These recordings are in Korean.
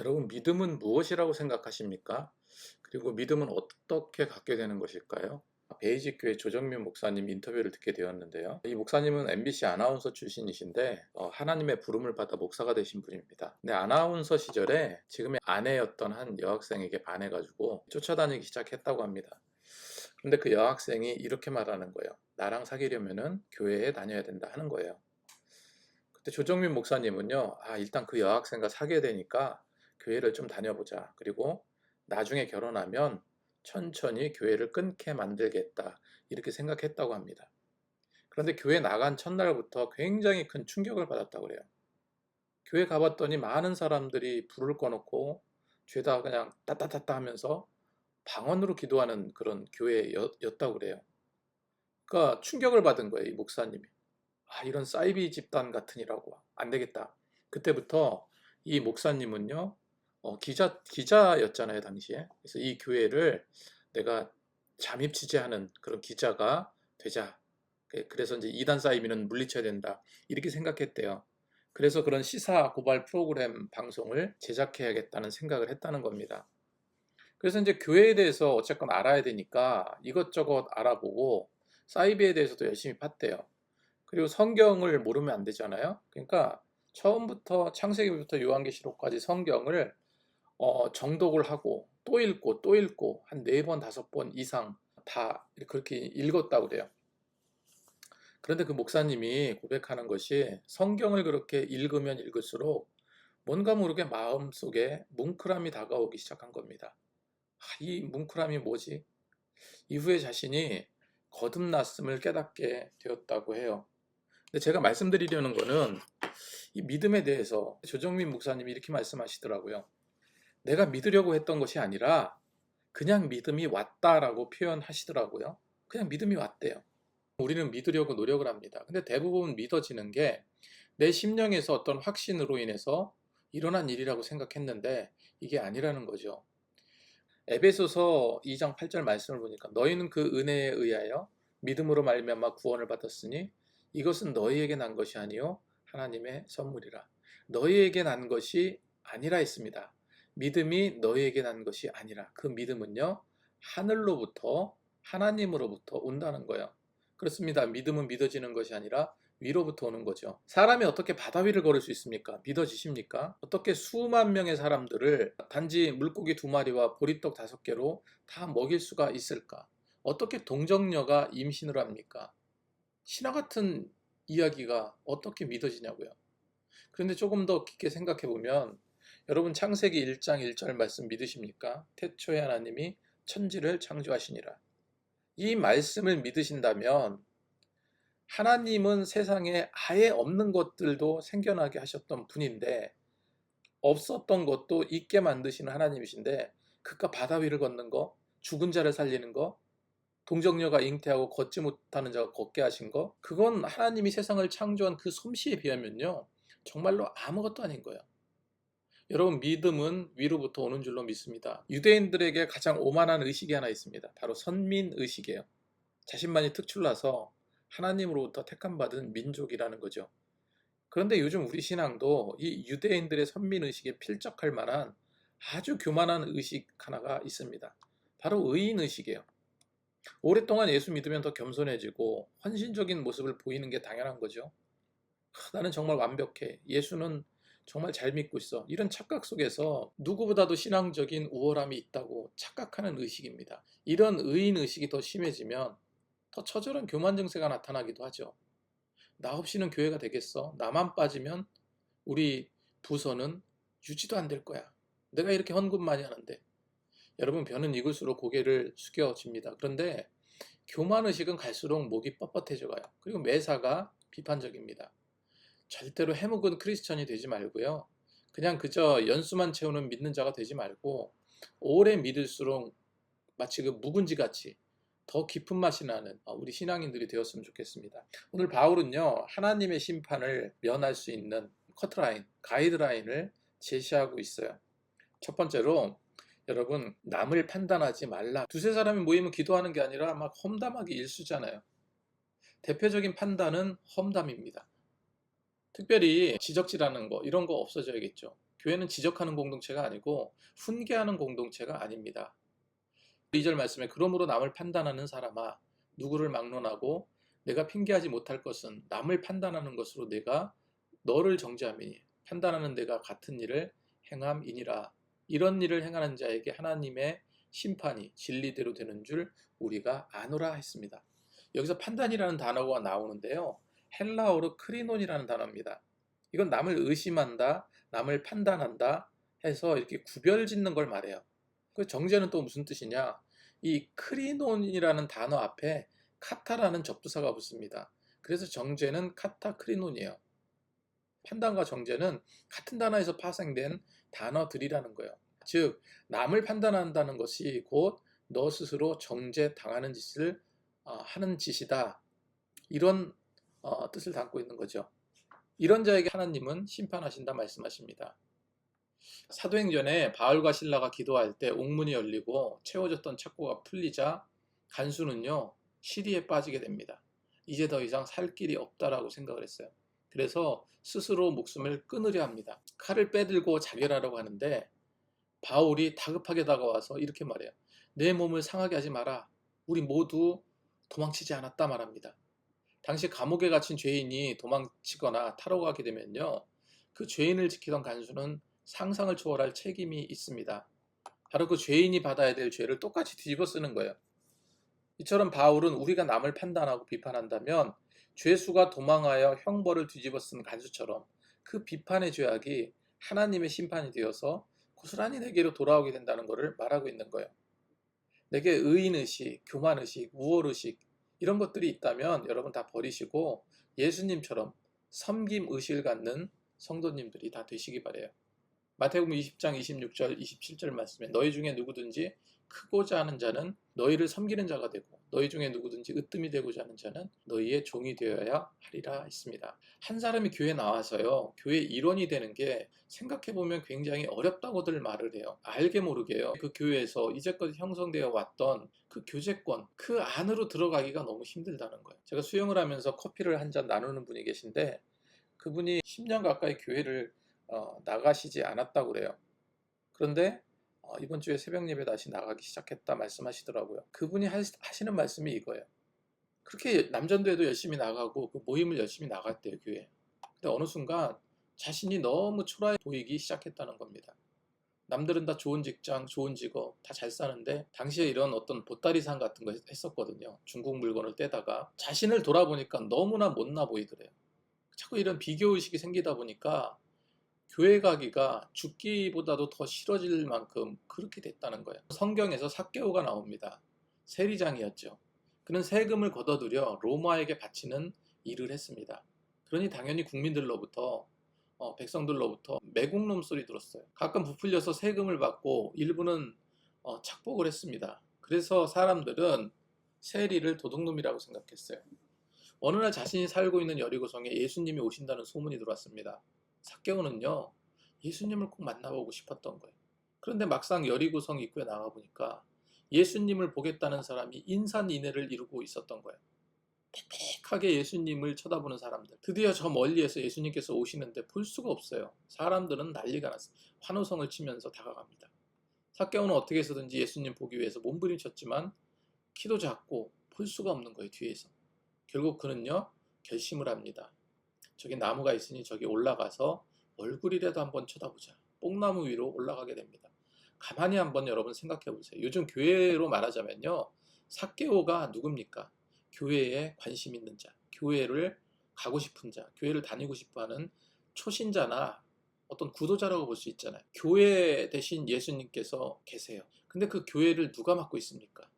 여러분, 믿음은 무엇이라고 생각하십니까? 그리고 믿음은 어떻게 갖게 되는 것일까요? 베이직 교회 조정민 목사님 인터뷰를 듣게 되었는데요. 이 목사님은 MBC 아나운서 출신이신데 하나님의 부름을 받아 목사가 되신 분입니다. 근데 아나운서 시절에 지금의 아내였던 한 여학생에게 반해가지고 쫓아다니기 시작했다고 합니다. 그런데 그 여학생이 이렇게 말하는 거예요. 나랑 사귀려면은 교회에 다녀야 된다 하는 거예요. 그때 조정민 목사님은요, 일단 그 여학생과 사귀어야 되니까 교회를 좀 다녀보자. 그리고 나중에 결혼하면 천천히 교회를 끊게 만들겠다. 이렇게 생각했다고 합니다. 그런데 교회 나간 첫날부터 굉장히 큰 충격을 받았다고 그래요. 교회 가봤더니 많은 사람들이 불을 꺼놓고 죄다 그냥 따따따따 하면서 방언으로 기도하는 그런 교회였다고 그래요. 그러니까 충격을 받은 거예요, 이 목사님이. 이런 사이비 집단 같으니라고. 안 되겠다. 그때부터 이 목사님은요, 기자였잖아요, 당시에. 그래서 이 교회를 내가 잠입 취재하는 그런 기자가 되자. 그래서 이제 이단 사이비는 물리쳐야 된다. 이렇게 생각했대요. 그래서 그런 시사 고발 프로그램 방송을 제작해야겠다는 생각을 했다는 겁니다. 그래서 이제 교회에 대해서 어쨌건 알아야 되니까 이것저것 알아보고 사이비에 대해서도 열심히 팠대요. 그리고 성경을 모르면 안 되잖아요. 그러니까 처음부터 창세기부터 요한계시록까지 성경을 정독을 하고 또 읽고 또 읽고 한 4번, 5번 이상 다 그렇게 읽었다고 그래요. 그런데 그 목사님이 고백하는 것이 성경을 그렇게 읽으면 읽을수록 뭔가 모르게 마음속에 뭉클함이 다가오기 시작한 겁니다. 이 뭉클함이 뭐지? 이후에 자신이 거듭났음을 깨닫게 되었다고 해요. 근데 제가 말씀드리려는 거는 이 믿음에 대해서 조정민 목사님이 이렇게 말씀하시더라고요. 내가 믿으려고 했던 것이 아니라 그냥 믿음이 왔다라고 표현하시더라고요. 그냥 믿음이 왔대요. 우리는 믿으려고 노력을 합니다. 근데 대부분 믿어지는 게 내 심령에서 어떤 확신으로 인해서 일어난 일이라고 생각했는데 이게 아니라는 거죠. 에베소서 2장 8절 말씀을 보니까 너희는 그 은혜에 의하여 믿음으로 말미암아 구원을 받았으니 이것은 너희에게 난 것이 아니요 하나님의 선물이라. 너희에게 난 것이 아니라 했습니다. 믿음이 너희에게 난 것이 아니라 그 믿음은요 하늘로부터 하나님으로부터 온다는 거예요. 그렇습니다. 믿음은 믿어지는 것이 아니라 위로부터 오는 거죠. 사람이 어떻게 바다 위를 걸을 수 있습니까? 믿어지십니까? 어떻게 수만 명의 사람들을 단지 물고기 2마리와 보리떡 5개로 다 먹일 수가 있을까? 어떻게 동정녀가 임신을 합니까? 신화 같은 이야기가 어떻게 믿어지냐고요. 그런데 조금 더 깊게 생각해 보면 여러분 창세기 1장 1절 말씀 믿으십니까? 태초에 하나님이 천지를 창조하시니라. 이 말씀을 믿으신다면 하나님은 세상에 아예 없는 것들도 생겨나게 하셨던 분인데 없었던 것도 있게 만드시는 하나님이신데 그깟 바다 위를 걷는 거, 죽은 자를 살리는 거, 동정녀가 잉태하고 걷지 못하는 자가 걷게 하신 거, 그건 하나님이 세상을 창조한 그 솜씨에 비하면요 정말로 아무것도 아닌 거예요. 여러분, 믿음은 위로부터 오는 줄로 믿습니다. 유대인들에게 가장 오만한 의식이 하나 있습니다. 바로 선민의식이에요. 자신만이 특출나서 하나님으로부터 택함받은 민족이라는 거죠. 그런데 요즘 우리 신앙도 이 유대인들의 선민의식에 필적할 만한 아주 교만한 의식 하나가 있습니다. 바로 의인의식이에요. 오랫동안 예수 믿으면 더 겸손해지고 헌신적인 모습을 보이는 게 당연한 거죠. 나는 정말 완벽해. 예수는 정말 잘 믿고 있어. 이런 착각 속에서 누구보다도 신앙적인 우월함이 있다고 착각하는 의식입니다. 이런 의인의식이 더 심해지면 더 처절한 교만 증세가 나타나기도 하죠. 나 없이는 교회가 되겠어? 나만 빠지면 우리 부서는 유지도 안 될 거야. 내가 이렇게 헌금 많이 하는데. 여러분, 변은 익을수록 고개를 숙여집니다. 그런데 교만의식은 갈수록 목이 뻣뻣해져 가요. 그리고 매사가 비판적입니다. 절대로 해묵은 크리스천이 되지 말고요. 그냥 그저 연수만 채우는 믿는 자가 되지 말고 오래 믿을수록 마치 그 묵은지같이 더 깊은 맛이 나는 우리 신앙인들이 되었으면 좋겠습니다. 오늘 바울은요, 하나님의 심판을 면할 수 있는 커트라인, 가이드라인을 제시하고 있어요. 첫 번째로 여러분, 남을 판단하지 말라. 두세 사람이 모이면 기도하는 게 아니라 막 험담하기 일쑤잖아요. 대표적인 판단은 험담입니다. 특별히 지적질하는 거 이런 거 없어져야겠죠. 교회는 지적하는 공동체가 아니고 훈계하는 공동체가 아닙니다. 2절 말씀에 그러므로 남을 판단하는 사람아 누구를 막론하고 내가 핑계하지 못할 것은 남을 판단하는 것으로 내가 너를 정죄함이니 판단하는 내가 같은 일을 행함이니라. 이런 일을 행하는 자에게 하나님의 심판이 진리대로 되는 줄 우리가 아노라 했습니다. 여기서 판단이라는 단어가 나오는데요. 헬라어로 크리논이라는 단어입니다. 이건 남을 의심한다, 남을 판단한다 해서 이렇게 구별 짓는 걸 말해요. 그 정죄는 또 무슨 뜻이냐? 이 크리논이라는 단어 앞에 카타라는 접두사가 붙습니다. 그래서 정죄는 카타 크리논이에요. 판단과 정죄는 같은 단어에서 파생된 단어들이라는 거예요. 즉, 남을 판단한다는 것이 곧 너 스스로 정죄 당하는 짓을 하는 짓이다. 이런 뜻을 담고 있는 거죠. 이런 자에게 하나님은 심판하신다 말씀하십니다. 사도행전에 바울과 실라가 기도할 때 옥문이 열리고 채워졌던 착고가 풀리자 간수는요 시리에 빠지게 됩니다. 이제 더 이상 살 길이 없다라고 생각을 했어요. 그래서 스스로 목숨을 끊으려 합니다. 칼을 빼들고 자결하려고 하는데 바울이 다급하게 다가와서 이렇게 말해요. 내 몸을 상하게 하지 마라. 우리 모두 도망치지 않았다 말합니다. 당시 감옥에 갇힌 죄인이 도망치거나 타러 가게 되면요 그 죄인을 지키던 간수는 상상을 초월할 책임이 있습니다. 바로 그 죄인이 받아야 될 죄를 똑같이 뒤집어 쓰는 거예요. 이처럼 바울은 우리가 남을 판단하고 비판한다면 죄수가 도망하여 형벌을 뒤집어 쓴 간수처럼 그 비판의 죄악이 하나님의 심판이 되어서 고스란히 내게로 돌아오게 된다는 것을 말하고 있는 거예요. 내게 의인의식, 교만의식, 우월의식 이런 것들이 있다면 여러분 다 버리시고 예수님처럼 섬김의식을 갖는 성도님들이 다 되시기 바래요. 마태복음 20장 26절 27절 말씀에 너희 중에 누구든지 크고자 하는 자는 너희를 섬기는 자가 되고 너희 중에 누구든지 으뜸이 되고자 하는 자는 너희의 종이 되어야 하리라 했습니다. 한 사람이 교회에 나와서요 교회 일원이 되는 게 생각해보면 굉장히 어렵다고들 말을 해요. 알게 모르게요 그 교회에서 이제까지 형성되어 왔던 그 교제권 그 안으로 들어가기가 너무 힘들다는 거예요. 제가 수영을 하면서 커피를 한 잔 나누는 분이 계신데 그분이 10년 가까이 교회를 나가시지 않았다고 그래요. 그런데 이번 주에 새벽 예배 다시 나가기 시작했다 말씀하시더라고요. 그분이 하시는 말씀이 이거예요. 그렇게 남전도에도 열심히 나가고 그 모임을 열심히 나갔대요, 교회. 근데 어느 순간 자신이 너무 초라해 보이기 시작했다는 겁니다. 남들은 다 좋은 직장, 좋은 직업, 다 잘 사는데 당시에 이런 어떤 보따리상 같은 거 했었거든요. 중국 물건을 떼다가 자신을 돌아보니까 너무나 못나 보이더래요. 자꾸 이런 비교의식이 생기다 보니까 교회 가기가 죽기보다도 더 싫어질 만큼 그렇게 됐다는 거예요. 성경에서 삭개오가 나옵니다. 세리장이었죠. 그는 세금을 걷어들여 로마에게 바치는 일을 했습니다. 그러니 당연히 국민들로부터 백성들로부터 매국놈 소리 들었어요. 가끔 부풀려서 세금을 받고 일부는 착복을 했습니다. 그래서 사람들은 세리를 도둑놈이라고 생각했어요. 어느 날 자신이 살고 있는 여리고성에 예수님이 오신다는 소문이 들어왔습니다. 삭개오는요 예수님을 꼭 만나보고 싶었던 거예요. 그런데 막상 여리고성 입구에 나가보니까 예수님을 보겠다는 사람이 인산인해를 이루고 있었던 거예요. 빽빽하게 예수님을 쳐다보는 사람들. 드디어 저 멀리에서 예수님께서 오시는데 볼 수가 없어요. 사람들은 난리가 났어요. 환호성을 치면서 다가갑니다. 삭개오는 어떻게 해서든지 예수님 보기 위해서 몸부림쳤지만 키도 작고 볼 수가 없는 거예요. 뒤에서. 결국 그는요 결심을 합니다. 저기 나무가 있으니 저기 올라가서 얼굴이라도 한번 쳐다보자. 뽕나무 위로 올라가게 됩니다. 가만히 한번 여러분 생각해 보세요. 요즘 교회로 말하자면요 삭개오가 누굽니까? 교회에 관심 있는 자, 교회를 가고 싶은 자, 교회를 다니고 싶어하는 초신자나 어떤 구도자라고 볼 수 있잖아요. 교회 대신 예수님께서 계세요. 근데 그 교회를 누가 맡고 있습니까?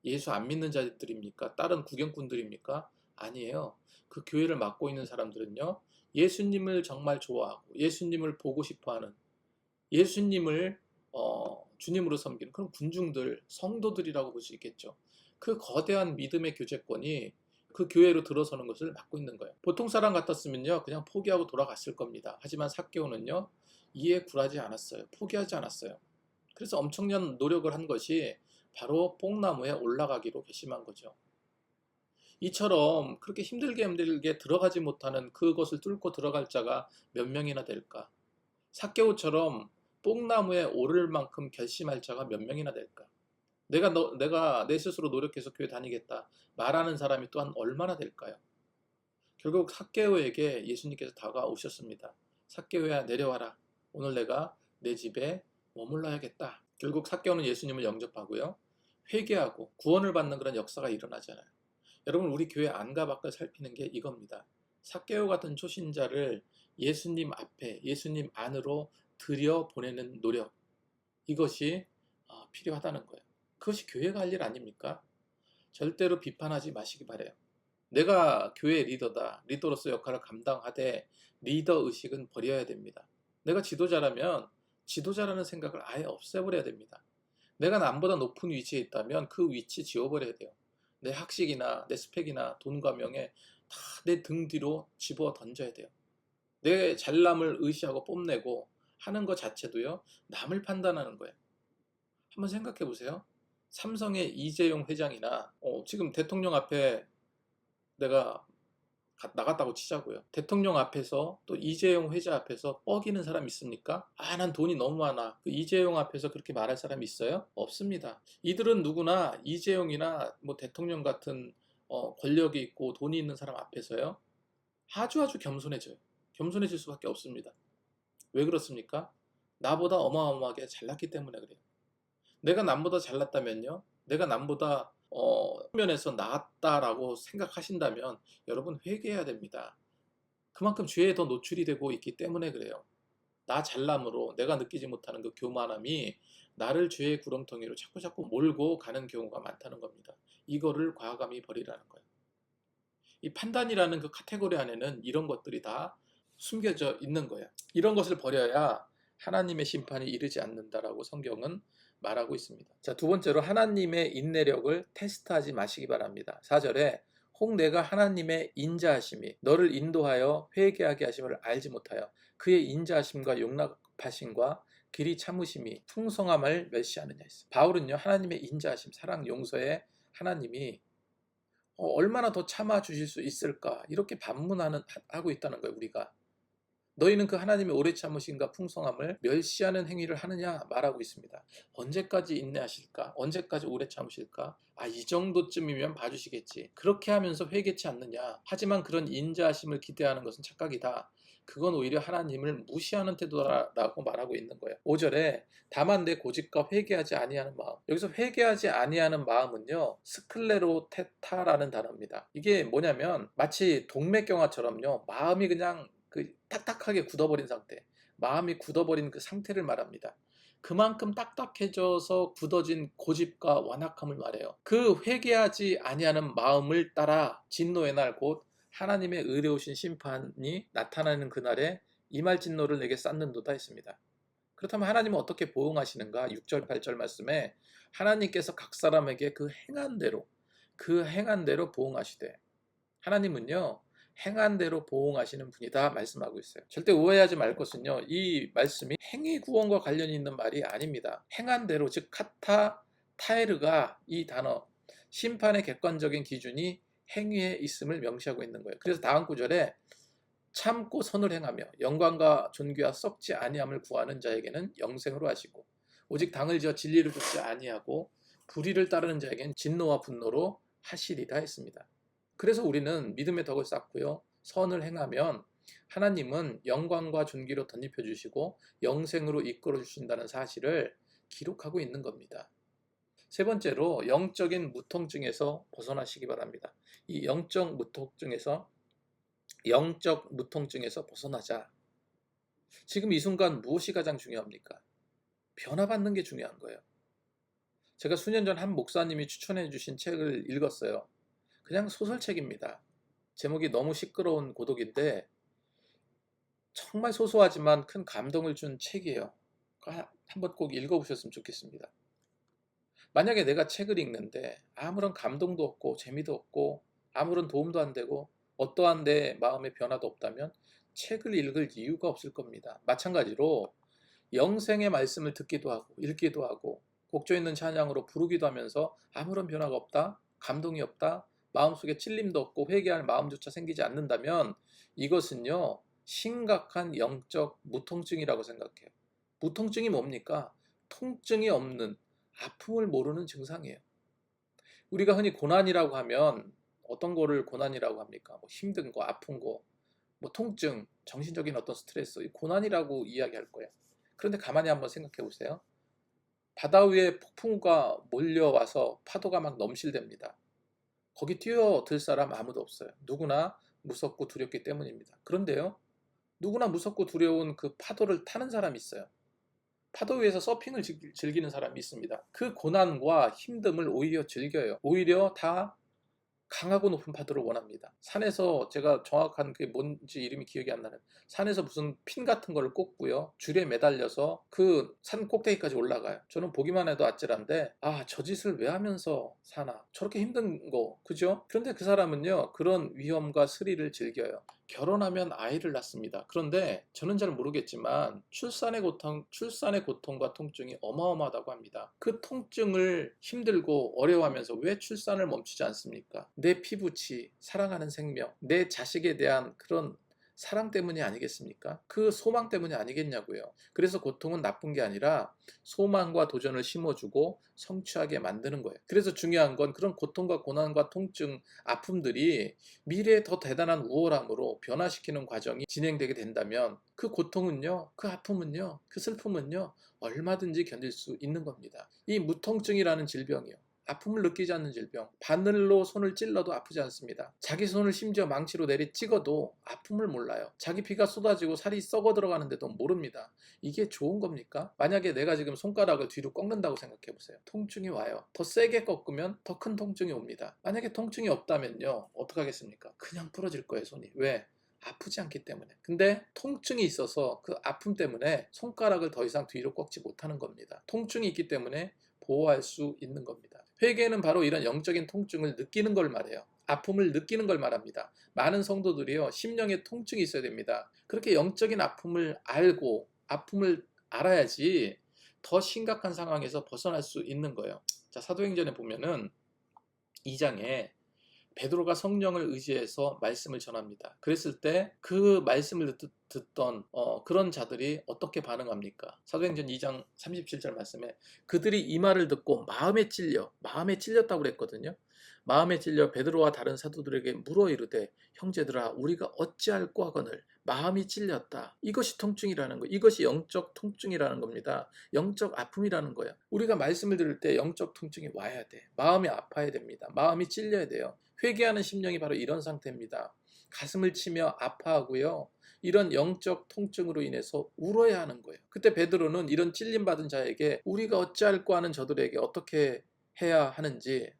예수 안 믿는 자들입니까? 다른 구경꾼들입니까? 아니에요. 그 교회를 맡고 있는 사람들은요 예수님을 정말 좋아하고 예수님을 보고 싶어하는 예수님을 주님으로 섬기는 그런 군중들, 성도들이라고 볼 수 있겠죠. 그 거대한 믿음의 교제권이 그 교회로 들어서는 것을 맡고 있는 거예요. 보통 사람 같았으면요 그냥 포기하고 돌아갔을 겁니다. 하지만 삭개오는요 이에 굴하지 않았어요. 포기하지 않았어요. 그래서 엄청난 노력을 한 것이 바로 뽕나무에 올라가기로 결심한 거죠. 이처럼 그렇게 힘들게 들어가지 못하는 그것을 뚫고 들어갈 자가 몇 명이나 될까? 삭개오처럼 뽕나무에 오를 만큼 결심할 자가 몇 명이나 될까? 내가 내 스스로 노력해서 교회 다니겠다 말하는 사람이 또한 얼마나 될까요? 결국 삭개오에게 예수님께서 다가오셨습니다. 삭개오야 내려와라. 오늘 내가 내 집에 머물러야겠다. 결국 삭개오는 예수님을 영접하고요. 회개하고 구원을 받는 그런 역사가 일어나잖아요. 여러분 우리 교회 안과 밖을 살피는 게 이겁니다. 삭개오 같은 초신자를 예수님 앞에 예수님 안으로 들여보내는 노력 이것이 필요하다는 거예요. 그것이 교회가 할 일 아닙니까? 절대로 비판하지 마시기 바래요. 내가 교회 리더다. 리더로서 역할을 감당하되 리더 의식은 버려야 됩니다. 내가 지도자라면 지도자라는 생각을 아예 없애버려야 됩니다. 내가 남보다 높은 위치에 있다면 그 위치 지워버려야 돼요. 내 학식이나 내 스펙이나 돈과 명예 다 내 등 뒤로 집어 던져야 돼요. 내 잘남을 의시하고 뽐내고 하는 것 자체도요. 남을 판단하는 거예요. 한번 생각해 보세요. 삼성의 이재용 회장이나 지금 대통령 앞에 내가 나갔다고 치자고요. 대통령 앞에서 또 이재용 회장 앞에서 뻐기는 사람 있습니까? 난 돈이 너무 많아. 그 이재용 앞에서 그렇게 말할 사람이 있어요? 없습니다. 이들은 누구나 이재용이나 뭐 대통령 같은 권력이 있고 돈이 있는 사람 앞에서요. 아주 겸손해져요. 겸손해질 수밖에 없습니다. 왜 그렇습니까? 나보다 어마어마하게 잘났기 때문에 그래요. 내가 남보다 잘났다면요. 내가 남보다 면에서 나았다라고 생각하신다면 여러분 회개해야 됩니다. 그만큼 죄에 더 노출이 되고 있기 때문에 그래요. 나 잘남으로 내가 느끼지 못하는 그 교만함이 나를 죄의 구렁텅이로 자꾸 몰고 가는 경우가 많다는 겁니다. 이거를 과감히 버리라는 거예요. 이 판단이라는 그 카테고리 안에는 이런 것들이 다 숨겨져 있는 거예요. 이런 것을 버려야 하나님의 심판이 이르지 않는다라고 성경은 말하고 있습니다. 자, 두 번째로 하나님의 인내력을 테스트하지 마시기 바랍니다. 4절에 혹 내가 하나님의 인자하심이 너를 인도하여 회개하게 하심을 알지 못하여 그의 인자하심과 용납하심과 길이 참으심이 풍성함을 멸시하느냐 했어요. 바울은요 하나님의 인자하심, 사랑, 용서에 하나님이 얼마나 더 참아주실 수 있을까 이렇게 반문하고 있다는 거예요. 우리가 너희는 그 하나님의 오래 참으심과 풍성함을 멸시하는 행위를 하느냐 말하고 있습니다. 언제까지 인내하실까? 언제까지 오래 참으실까? 이 정도쯤이면 봐주시겠지. 그렇게 하면서 회개치 않느냐. 하지만 그런 인자하심을 기대하는 것은 착각이다. 그건 오히려 하나님을 무시하는 태도라고 말하고 있는 거예요. 5절에 다만 내 고집과 회개하지 아니하는 마음. 여기서 회개하지 아니하는 마음은요. 스클레로테타라는 단어입니다. 이게 뭐냐면 마치 동맥경화처럼요. 마음이 그냥 딱딱하게 굳어버린 상태, 마음이 굳어버린 그 상태를 말합니다. 그만큼 딱딱해져서 굳어진 고집과 완악함을 말해요. 그 회개하지 아니하는 마음을 따라 진노의 날 곧 하나님의 의로우신 심판이 나타나는 그날에 이말진노를 내게 쌓는도다 했습니다. 그렇다면 하나님은 어떻게 보응하시는가? 6절 8절 말씀에 하나님께서 각 사람에게 그 행한 대로 보응하시되 하나님은요 행한 대로 보응하시는 분이다 말씀하고 있어요. 절대 오해하지 말 것은요 이 말씀이 행위 구원과 관련이 있는 말이 아닙니다. 행한 대로 즉 카타 타에르가 이 단어 심판의 객관적인 기준이 행위에 있음을 명시하고 있는 거예요. 그래서 다음 구절에 참고 선을 행하며 영광과 존귀와 썩지 아니함을 구하는 자에게는 영생으로 하시고 오직 당을 지어 진리를 좇지 아니하고 불의를 따르는 자에게는 진노와 분노로 하시리라 했습니다. 그래서 우리는 믿음의 덕을 쌓고요. 선을 행하면 하나님은 영광과 존귀로 덧입혀 주시고 영생으로 이끌어 주신다는 사실을 기록하고 있는 겁니다. 세 번째로 영적인 무통증에서 벗어나시기 바랍니다. 이 영적 무통증에서 벗어나자. 지금 이 순간 무엇이 가장 중요합니까? 변화받는 게 중요한 거예요. 제가 수년 전 한 목사님이 추천해 주신 책을 읽었어요. 그냥 소설책입니다. 제목이 너무 시끄러운 고독인데 정말 소소하지만 큰 감동을 준 책이에요. 한번 꼭 읽어보셨으면 좋겠습니다. 만약에 내가 책을 읽는데 아무런 감동도 없고 재미도 없고 아무런 도움도 안 되고 어떠한 내 마음의 변화도 없다면 책을 읽을 이유가 없을 겁니다. 마찬가지로 영생의 말씀을 듣기도 하고 읽기도 하고 곡조 있는 찬양으로 부르기도 하면서 아무런 변화가 없다, 감동이 없다, 마음속에 찔림도 없고 회개할 마음조차 생기지 않는다면 이것은요 심각한 영적 무통증이라고 생각해요. 무통증이 뭡니까? 통증이 없는, 아픔을 모르는 증상이에요. 우리가 흔히 고난이라고 하면 어떤 거를 고난이라고 합니까? 뭐 힘든 거, 아픈 거, 뭐 통증, 정신적인 어떤 스트레스, 이 고난이라고 이야기할 거예요. 그런데 가만히 한번 생각해 보세요. 바다 위에 폭풍우가 몰려와서 파도가 막 넘실댑니다. 거기 뛰어들 사람 아무도 없어요. 누구나 무섭고 두렵기 때문입니다. 그런데요, 누구나 무섭고 두려운 그 파도를 타는 사람이 있어요. 파도 위에서 서핑을 즐기는 사람이 있습니다. 그 고난과 힘듦을 오히려 즐겨요. 오히려 다 강하고 높은 파도를 원합니다. 산에서, 제가 정확한 그게 뭔지 이름이 기억이 안 나는, 산에서 무슨 핀 같은 거를 꽂고요, 줄에 매달려서 그 산 꼭대기까지 올라가요. 저는 보기만 해도 아찔한데, 아, 저 짓을 왜 하면서 사나, 저렇게 힘든 거, 그죠? 그런데 그 사람은요, 그런 위험과 스릴을 즐겨요. 결혼하면 아이를 낳습니다. 그런데 저는 잘 모르겠지만 출산의 고통과 통증이 어마어마하다고 합니다. 그 통증을 힘들고 어려워하면서 왜 출산을 멈추지 않습니까? 내 피부치, 사랑하는 생명, 내 자식에 대한 그런 사랑 때문이 아니겠습니까? 그 소망 때문이 아니겠냐고요. 그래서 고통은 나쁜 게 아니라 소망과 도전을 심어주고 성취하게 만드는 거예요. 그래서 중요한 건 그런 고통과 고난과 통증, 아픔들이 미래에 더 대단한 우월함으로 변화시키는 과정이 진행되게 된다면 그 고통은요, 그 아픔은요, 그 슬픔은요, 얼마든지 견딜 수 있는 겁니다. 이 무통증이라는 질병이요, 아픔을 느끼지 않는 질병, 바늘로 손을 찔러도 아프지 않습니다. 자기 손을 심지어 망치로 내리 찍어도 아픔을 몰라요. 자기 피가 쏟아지고 살이 썩어 들어가는데도 모릅니다. 이게 좋은 겁니까? 만약에 내가 지금 손가락을 뒤로 꺾는다고 생각해 보세요. 통증이 와요. 더 세게 꺾으면 더 큰 통증이 옵니다. 만약에 통증이 없다면요, 어떡하겠습니까? 그냥 부러질 거예요, 손이. 왜? 아프지 않기 때문에. 근데 통증이 있어서 그 아픔 때문에 손가락을 더 이상 뒤로 꺾지 못하는 겁니다. 통증이 있기 때문에 보호할 수 있는 겁니다. 회개는 바로 이런 영적인 통증을 느끼는 걸 말해요. 아픔을 느끼는 걸 말합니다. 많은 성도들이요, 심령에 통증이 있어야 됩니다. 그렇게 영적인 아픔을 알고 아픔을 알아야지 더 심각한 상황에서 벗어날 수 있는 거예요. 자, 사도행전에 보면은 2장에 베드로가 성령을 의지해서 말씀을 전합니다. 그랬을 때 그 말씀을 듣던 그런 자들이 어떻게 반응합니까? 사도행전 2장 37절 말씀에 그들이 이 말을 듣고 마음에 찔렸다고 그랬거든요. 마음에 찔려 베드로와 다른 사도들에게 물어 이르되 형제들아 우리가 어찌할꼬 하거늘 마음이 찔렸다. 이것이 통증이라는 거, 이것이 영적 통증이라는 겁니다. 영적 아픔이라는 거예요. 우리가 말씀을 들을 때 영적 통증이 와야 돼. 마음이 아파야 됩니다. 마음이 찔려야 돼요. 회개하는 심령이 바로 이런 상태입니다. 가슴을 치며 아파하고요, 이런 영적 통증으로 인해서 울어야 하는 거예요. 그때 베드로는 이런 찔림받은 자에게 우리가 어찌할꼬 하는 저들에게 어떻게 해야 하는지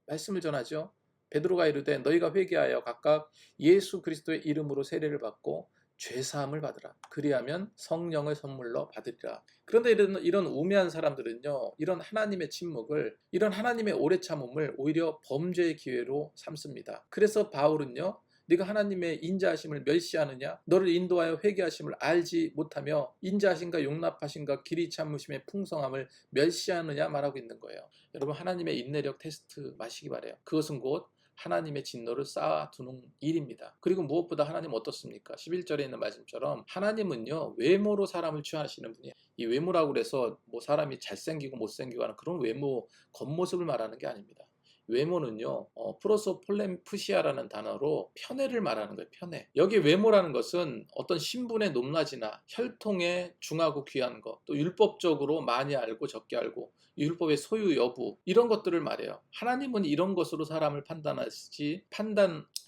말씀을 전하죠. 베드로가 이르되 너희가 회개하여 각각 예수 그리스도의 이름으로 세례를 받고 죄사함을 받으라. 그리하면 성령을 선물로 받으리라. 그런데 이런 우매한 사람들은요, 이런 하나님의 침묵을, 이런 하나님의 오래 참음을 오히려 범죄의 기회로 삼습니다. 그래서 바울은요, 네가 하나님의 인자하심을 멸시하느냐? 너를 인도하여 회개하심을 알지 못하며 인자하심과 용납하심과 길이 참으심의 풍성함을 멸시하느냐 말하고 있는 거예요. 여러분, 하나님의 인내력 테스트 마시기 바래요. 그것은 곧 하나님의 진노를 쌓아두는 일입니다. 그리고 무엇보다 하나님 어떻습니까? 11절에 있는 말씀처럼 하나님은요, 외모로 사람을 취하시는 분이에요. 이 외모라고 그래서 뭐 사람이 잘생기고 못생기고 하는 그런 외모, 겉모습을 말하는 게 아닙니다. 외모는요, 프로소폴렘푸시아라는 단어로 편애를 말하는 거예요. 편애. 여기 외모라는 것은 어떤 신분의 높낮이나 혈통의 중하고 귀한 것, 또 율법적으로 많이 알고 적게 알고, 율법의 소유 여부, 이런 것들을 말해요. 하나님은 이런 것으로 사람을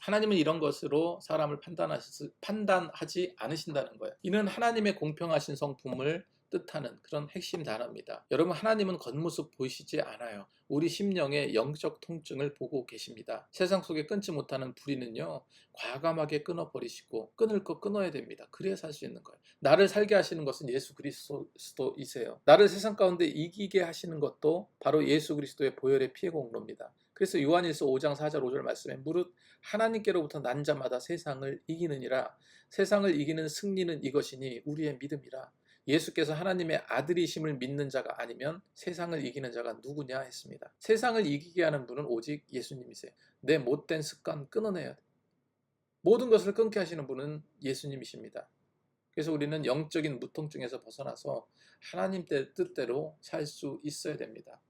하나님은 이런 것으로 사람을 판단하지 않으신다는 거예요. 이는 하나님의 공평하신 성품을 뜻하는 그런 핵심 단어입니다. 여러분, 하나님은 겉모습 보이시지 않아요. 우리 심령의 영적 통증을 보고 계십니다. 세상 속에 끊지 못하는 불의는요, 과감하게 끊어버리시고 끊을 거 끊어야 됩니다. 그래야 살 수 있는 거예요. 나를 살게 하시는 것은 예수 그리스도이세요. 나를 세상 가운데 이기게 하시는 것도 바로 예수 그리스도의 보혈의 피의 공로입니다. 그래서 요한일서 5장 4절 5절 말씀에 무릇 하나님께로부터 난 자마다 세상을 이기느니라. 세상을 이기는 승리는 이것이니 우리의 믿음이라. 예수께서 하나님의 아들이심을 믿는 자가 아니면 세상을 이기는 자가 누구냐 했습니다. 세상을 이기게 하는 분은 오직 예수님이세요. 내 못된 습관 끊어내야 돼. 모든 것을 끊게 하시는 분은 예수님이십니다. 그래서 우리는 영적인 무통증에서 벗어나서 하나님 뜻대로 살 수 있어야 됩니다.